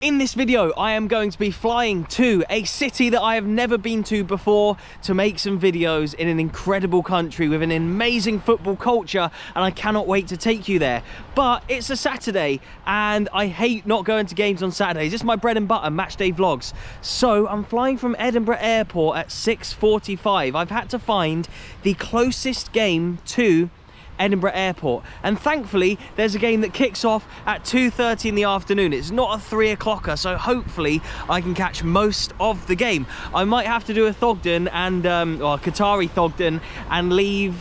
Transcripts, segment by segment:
In this video, I am going to be flying to a city that I have never been to before to make some videos in an incredible country with an amazing football culture, and I cannot wait to take you there. But it's a Saturday and I hate not going to games on Saturdays. It's my bread and butter, match day vlogs. So I'm flying from Edinburgh airport at 6:45. I've had to find the closest game to Edinburgh airport, and thankfully there's a game that kicks off at 2:30 in the afternoon. It's not a 3 o'clocker, so hopefully I can catch most of the game. I might have to do a Thogden and or a Qatari Thogden and leave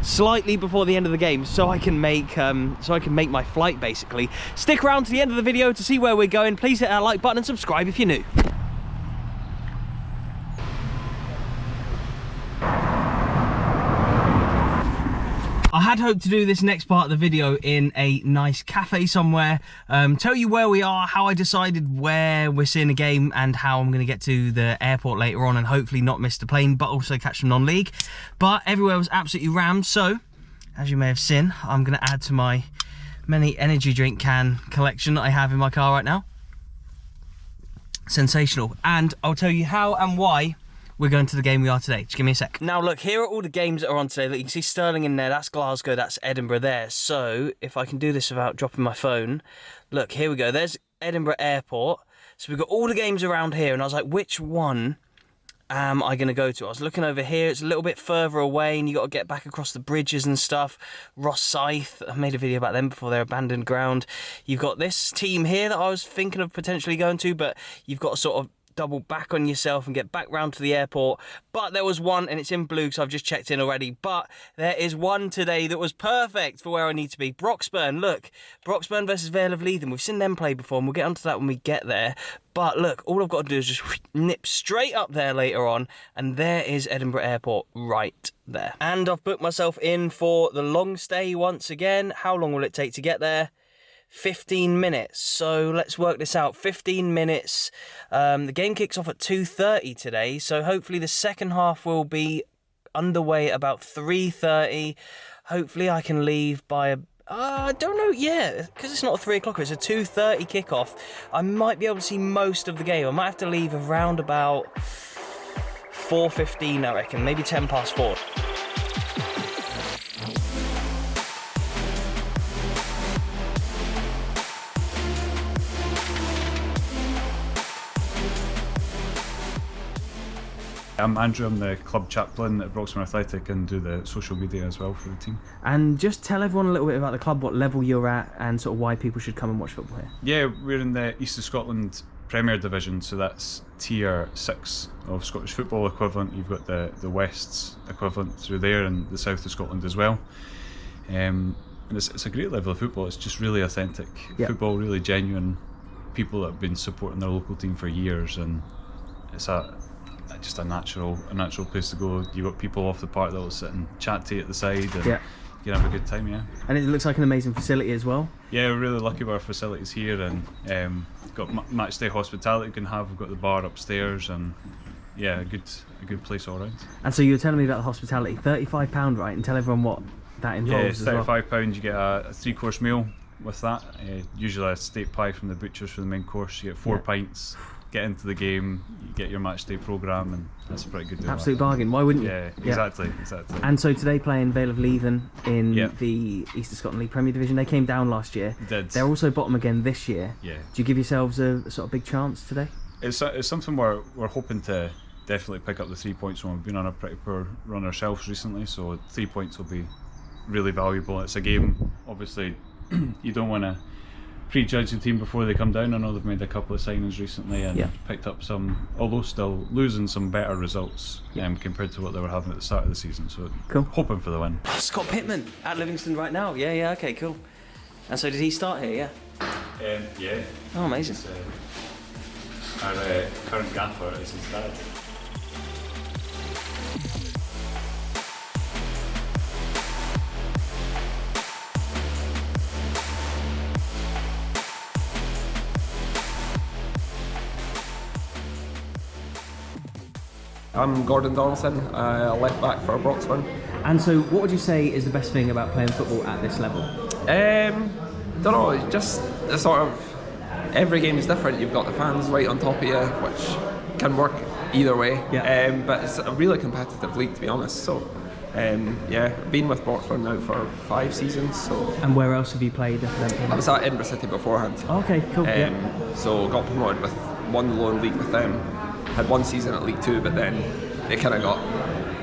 slightly before the end of the game so I can make my flight basically. Stick around to the end of the video to see where we're going. Please hit that like button and subscribe if you're new. I had hoped to do this next part of the video in a nice cafe somewhere, tell you where we are, how I decided where we're seeing a game, and how I'm going to get to the airport later on and hopefully not miss the plane, but also catch some non-league. But everywhere was absolutely rammed, so as you may have seen, I'm going to add to my many energy drink can collection that I have in my car right now. Sensational. And I'll tell you how and why we're going to the game we are today. Just give me a sec. Now look, here are all the games that are on today. Look, you can see Stirling in there, that's Glasgow, that's Edinburgh there. So if I can do this without dropping my phone, look, here we go. There's Edinburgh Airport. So we've got all the games around here, and I was like, which one am I going to go to? I was looking over here, it's a little bit further away, and you got to get back across the bridges and stuff. Rosyth, I made a video about them before, their abandoned ground. You've got this team here that I was thinking of potentially going to, but you've got to sort of double back on yourself and get back round to the airport. But there was one, and it's in blue, so I've just checked in already, but there is one today that was perfect for where I need to be. Broxburn, look, Broxburn versus Vale of Leithen. We've seen them play before, and we'll get onto that when we get there. But look, all I've got to do is just nip straight up there later on, and there is Edinburgh Airport right there. And I've booked myself in for the long stay once again. How long will it take to get there? 15 minutes, so let's work this out. 15 minutes. The game kicks off at 2:30 today, so hopefully the second half will be underway about 3:30. Hopefully I can leave by I don't know, yeah, because it's not a 3 o'clocker, it's a 2:30 kickoff. I might be able to see most of the game. I might have to leave around about 4:15, I reckon, maybe 10 past 4. I'm Andrew, I'm the club chaplain at Broxburn Athletic and do the social media as well for the team. And just tell everyone a little bit about the club, what level you're at, and sort of why people should come and watch football here. Yeah, we're in the East of Scotland Premier Division, so that's tier 6 of Scottish football equivalent. You've got the West's equivalent through there and the South of Scotland as well. And it's a great level of football, it's just really authentic. Yep. Football, really genuine, people that have been supporting their local team for years, and it's just a natural place to go. You've got people off the park that will sit and chat to you at the side, and you can have a good time, yeah. And it looks like an amazing facility as well. Yeah, we're really lucky with our facilities here, and got match day hospitality you can have. We've got the bar upstairs, and yeah, a good place all round. And so you were telling me about the hospitality, £35, right? And tell everyone what that involves. Yeah, £35, you get a 3-course meal with that. Usually a steak pie from the butchers for the main course. You get 4 pints. Get into the game, you get your match day programme, and that's a pretty good deal. Absolute bargain, why wouldn't you? Yeah, exactly. And so today playing Vale of Leithen in the East of Scotland League Premier Division. They came down last year. They're also bottom again this year. Yeah. Do you give yourselves a sort of big chance today? It's something we're hoping to definitely pick up the 3 points from. We've been on a pretty poor run ourselves recently, so 3 points will be really valuable. It's a game, obviously, you don't want to prejudge the team before they come down. I know they've made a couple of signings recently and picked up some, although still losing, some better results compared to what they were having at the start of the season. So cool. Hoping for the win. Scott Pittman at Livingston right now. Yeah, okay, cool. And so did he start here? Yeah. Oh, amazing. Our current gaffer is his dad. I'm Gordon Donaldson, left back for Broxburn. And so what would you say is the best thing about playing football at this level? Don't know, just the sort of every game is different. You've got the fans right on top of you, which can work either way. Yeah. But it's a really competitive league, to be honest. So, yeah, been with Broxburn now for 5 seasons. So. And where else have you played? I was at Edinburgh City beforehand. Okay, cool. So got promoted won the lower league with them. Had 1 season at League 2, but then they kind of got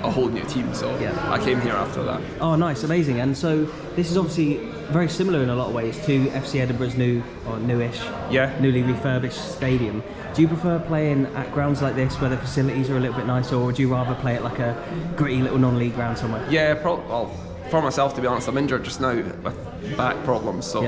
a whole new team. So I came here after that. Oh, nice, amazing. And so this is obviously very similar in a lot of ways to FC Edinburgh's newish, newly refurbished stadium. Do you prefer playing at grounds like this where the facilities are a little bit nicer, or would you rather play at like a gritty little non-league ground somewhere? Yeah, well, for myself, to be honest, I'm injured just now with back problems, so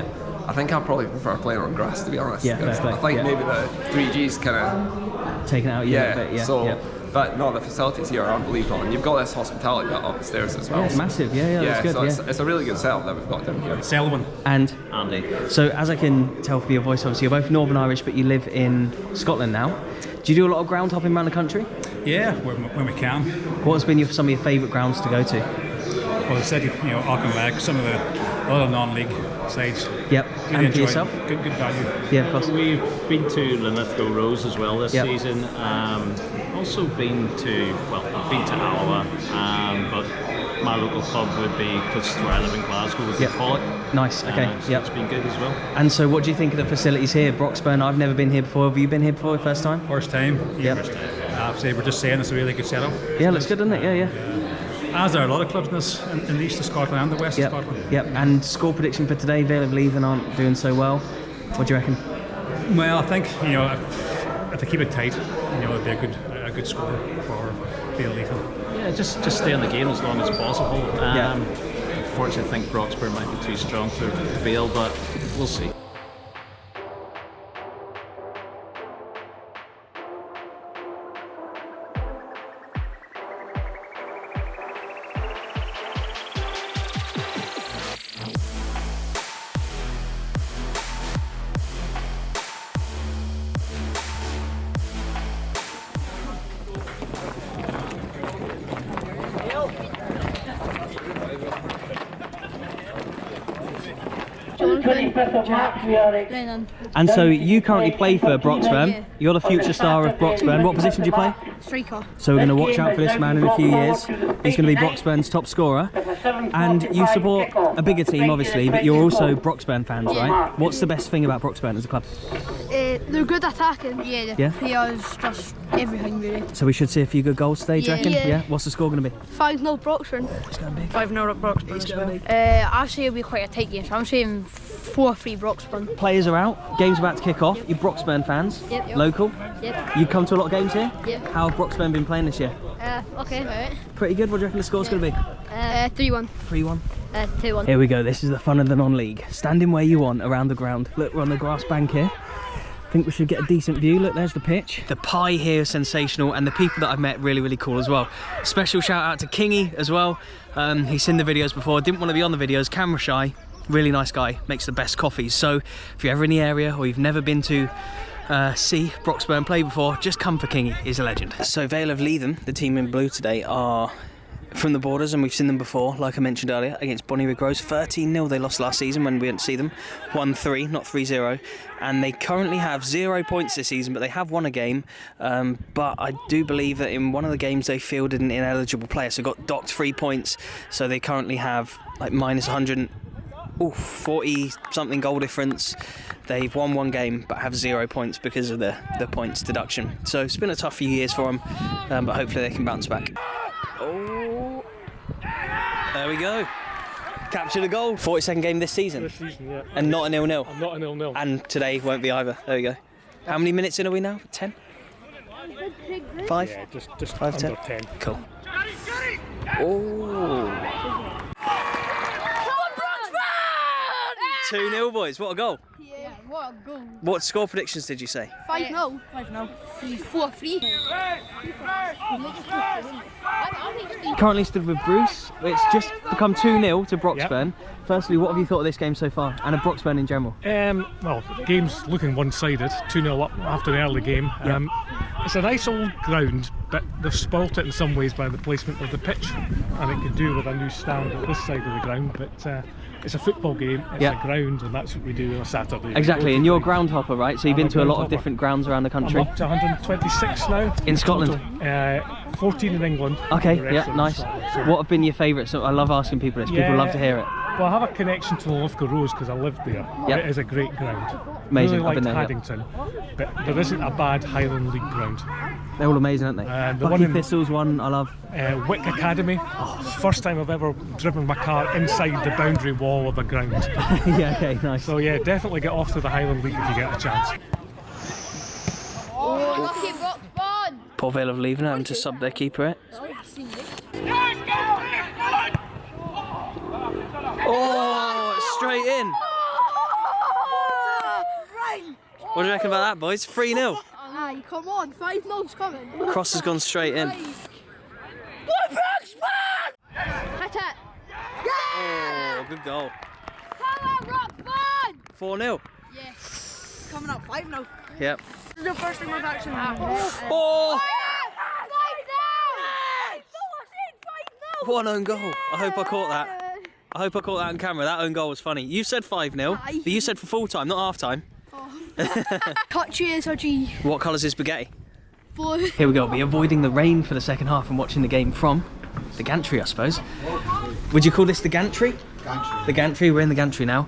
I think I probably prefer playing on grass, to be honest. Yeah, fair play. I think maybe the 3G's kind of taken out a bit. But no, the facilities here are unbelievable, and you've got this hospitality bit upstairs as well. Yeah, it's massive. Yeah, that's good. So it's a really good setup that we've got down here. Selwyn. And Andy. So as I can tell from your voice, obviously you're both Northern Irish, but you live in Scotland now. Do you do a lot of ground hopping around the country? Yeah, when we can. What's been some of your favourite grounds to go to? Well, the city, Auchinleck, some of the other non-league sides. Yep. Really and for yourself? Good value. Yeah, of course. We've been to Linlithgow Rose as well this season. Also been to Alloa, but my local club would be close to where I live in Glasgow, would be Pollock. Nice. Okay. So it's been good as well. And so, what do you think of the facilities here, Broxburn? I've never been here before. Have you been here before, first time? First time. Yeah. We're just saying it's a really good setup. Yeah, looks good, doesn't it? Yeah. As there are a lot of clubs in the east of Scotland and the west of Scotland. Yep. And score prediction for today, Vale of Leven aren't doing so well. What do you reckon? Well, I think if they keep it tight, it'd be a good score for Vale of Leven. Yeah, just stay in the game as long as possible. Unfortunately, I think Broxburn might be too strong for Vale, but we'll see. And so you currently play for Broxburn. You're the future star of Broxburn. What position do you play? Striker. So we're going to watch out for this man in a few years. He's going to be Broxburn's top scorer. And you support a bigger team, obviously, but you're also Broxburn fans, right? What's the best thing about Broxburn as a club? They're good attacking. Yeah, the players, just everything really. So we should see a few good goals today, do you reckon? Yeah. What's the score going to be? 5-0 Broxburn. It's going to be 5-0 at Broxburn as well. I say it'll be quite a tight game, so I'm saying 4-3 Broxburn. Players are out, game's about to kick off. You're Broxburn fans, local. Yep. You come to a lot of games here? Yep. How have Broxburn been playing this year? Okay. Right. Pretty good. What do you reckon the score's going to be? 3-1. 3-1. 2-1. Here we go. This is the fun of the non-league. Standing where you want around the ground. Look, we're on the grass bank here. I think we should get a decent view. Look, there's the pitch. The pie here is sensational, and the people that I've met really, really cool as well. Special shout out to Kingy as well. He's seen the videos before, didn't want to be on the videos, camera shy, really nice guy, makes the best coffees. So if you're ever in the area or you've never been to see Broxburn play before, just come for Kingy, he's a legend. So Vale of Leven, the team in blue today, are from the Borders, and we've seen them before, like I mentioned earlier, against Bonnyrigg Rose. 13-0 they lost last season when we didn't see them. 1-3, not 3-0. And they currently have 0 points this season, but they have won a game. But I do believe that in one of the games they fielded an ineligible player, so got docked 3 points. So they currently have like minus 40 something goal difference. They've won one game but have 0 points because of the points deduction. So it's been a tough few years for them, but hopefully they can bounce back. Oh, there we go. Captured a goal. 42nd game this season. Yeah. And not a 0-0. I'm not a 0-0. And today won't be either. There we go. How many minutes in are we now? 10? 5? Yeah, just 5, under 10. 10. Cool. Oh. 2-0, boys. What a goal. Yeah, what a goal. What score predictions did you say? 5-0. 5-0. 4-3. Currently stood with Bruce. It's just become 2-0 to Broxburn. Yep. Firstly, what have you thought of this game so far, and of Broxburn in general? Well, the game's looking one-sided, 2-0 up after the early game. Yep. It's a nice old ground, but they've spoilt it in some ways by the placement of the pitch, and it could do with a new stand at this side of the ground, but it's a football game, it's Yeah. a ground, and that's what we do on a Saturday. Exactly, and you're a ground hopper, right? So you've I'm been a to a lot ground of hopper. different grounds around the I'm country. up to 126 now. In Scotland? 14 in England. Okay, the rest yeah, are in nice. Scotland. So, What have been your favourites? So I love asking people this. People love to hear it. Well, I have a connection to the Lithgow Rose because I lived there. Yep. It is a great ground. Amazing, Really I've been liked there, yep. Haddington, but there isn't a bad Highland League ground. They're all amazing, aren't they? And the Bucky one in- Thistle's one I love. Wick Academy. First time I've ever driven my car inside the boundary wall of a ground. Yeah, okay, nice. So yeah, definitely get off to the Highland League if you get a chance. Oh, lucky Broxburn! Port Vale have leaving, having to sub their keeper it. Oh, it's straight in. What do you reckon about that, boys? 3-0. Aye, come on, 5-0's coming. Cross has gone straight in. Hit it! Oh, good goal. Come on, Broxburn! 4-0. Yes. Coming up 5-0. Yep. This is the first time I've actually Oh, 5-0! what an own goal. I hope I caught that. I hope I caught that on camera. That own goal was funny. You said 5-0, but you said for full time, not half time. Touchy is G. What colours is spaghetti? Blue. Here we go. We'll be avoiding the rain for the second half and watching the game from the gantry, I suppose. Would you call this the gantry? Gantry. The gantry. We're in the gantry now.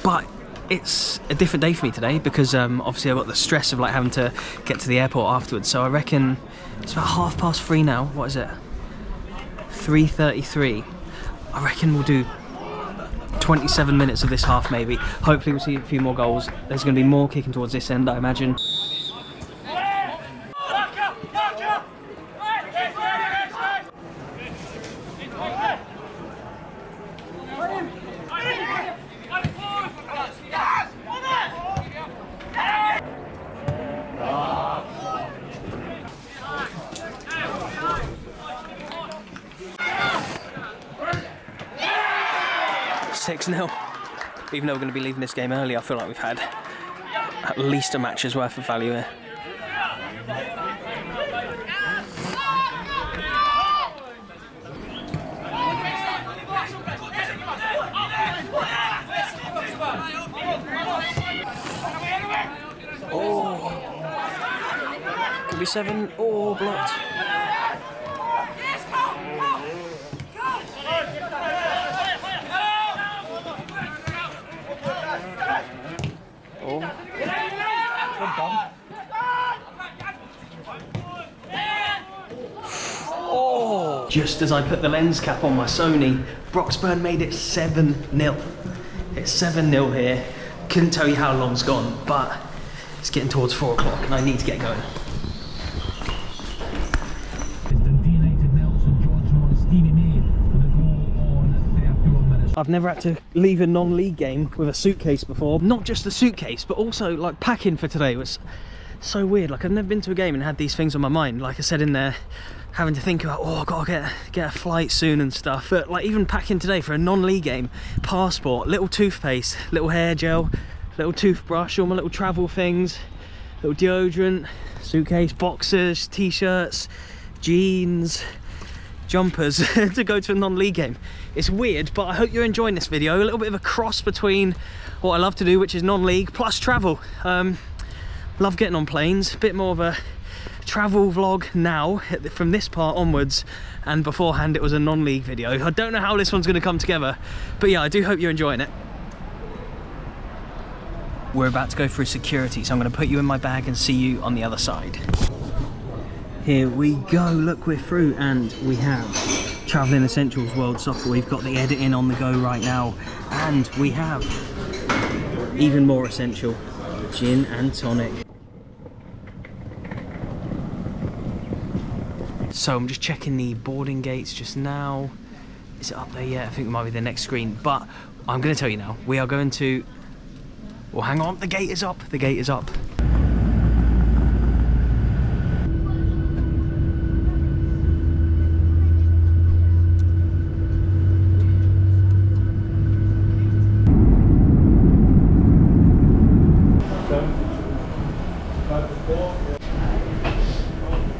But it's a different day for me today because obviously I've got the stress of like having to get to the airport afterwards. So I reckon it's about 3:30 now. What is it? 3:33. I reckon we'll do 27 minutes of this half maybe. Hopefully we'll see a few more goals. There's going to be more kicking towards this end, I imagine. Even though we're going to be leaving this game early, I feel like we've had at least a match's worth of value here. Oh, could be 7. Oh, blocked. Oh. Just as I put the lens cap on my Sony, Broxburn made it 7-0. It's 7-0 here. Couldn't tell you how long's gone, but it's getting towards 4 o'clock and I need to get going. I've never had to leave a non-league game with a suitcase before. Not just the suitcase, but also like packing for today was so weird. Like I've never been to a game and had these things on my mind. Like I said in there, having to think about, oh, I've got to get a flight soon and stuff. But like even packing today for a non-league game, passport, little toothpaste, little hair gel, little toothbrush, all my little travel things, little deodorant, suitcase, boxers, t-shirts, jeans, jumpers to go to a non-league game. It's weird, but I hope you're enjoying this video. A little bit of a cross between what I love to do, which is non-league, plus travel. Love getting on planes. A bit more of a travel vlog now from this part onwards, and beforehand it was a non-league video. I don't know how this one's going to come together, but yeah, I do hope you're enjoying it. We're about to go through security, so I'm going to put you in my bag and see you on the other side. Here we go. Look, we're through and we have Travelling Essentials World Soccer. We've got the editing on the go right now, and we have even more essential, gin and tonic. So I'm just checking the boarding gates just now. Is it up there yet? I think it might be the next screen, but I'm going to tell you now. We are going to... Well, hang on, the gate is up. The gate is up.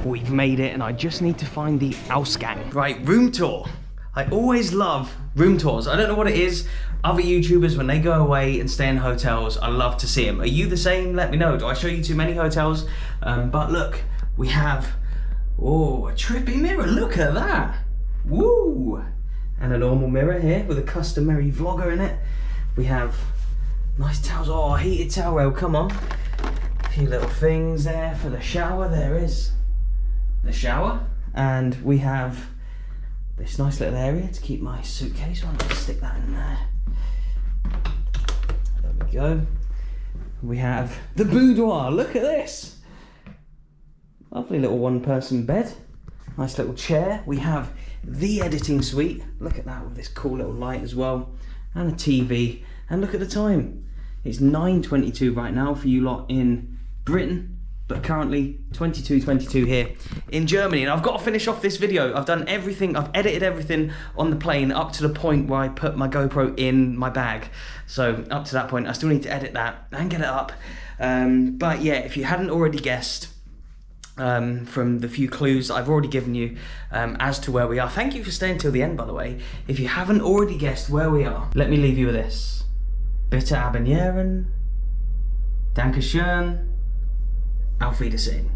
We've made it, and I just need to find the Ausgang. Right, room tour. I always love room tours. I don't know what it is. Other YouTubers, when they go away and stay in hotels, I love to see them. Are you the same? Let me know. Do I show you too many hotels? But look, we have, oh, a trippy mirror. Look at that. Woo! And a normal mirror here with a customary vlogger in it. We have nice towels. Oh, heated towel rail, come on. A few little things there for the shower. There is the shower. And we have this nice little area to keep my suitcase on. I'll stick that in there. There we go. We have the boudoir. Look at this. Lovely little one-person bed. Nice little chair. We have the editing suite. Look at that with this cool little light as well. And a TV. And look at the time. It's 9:22 right now for you lot in Britain. But currently 22:22 here in Germany. And I've got to finish off this video. I've done everything, I've edited everything on the plane up to the point where I put my GoPro in my bag. So up to that point, I still need to edit that and get it up. But yeah, if you hadn't already guessed from the few clues I've already given you as to where we are. Thank you for staying till the end, by the way. If you haven't already guessed where we are, let me leave you with this. Bitte Abonnieren. Dankeschön. Auf Wiedersehen.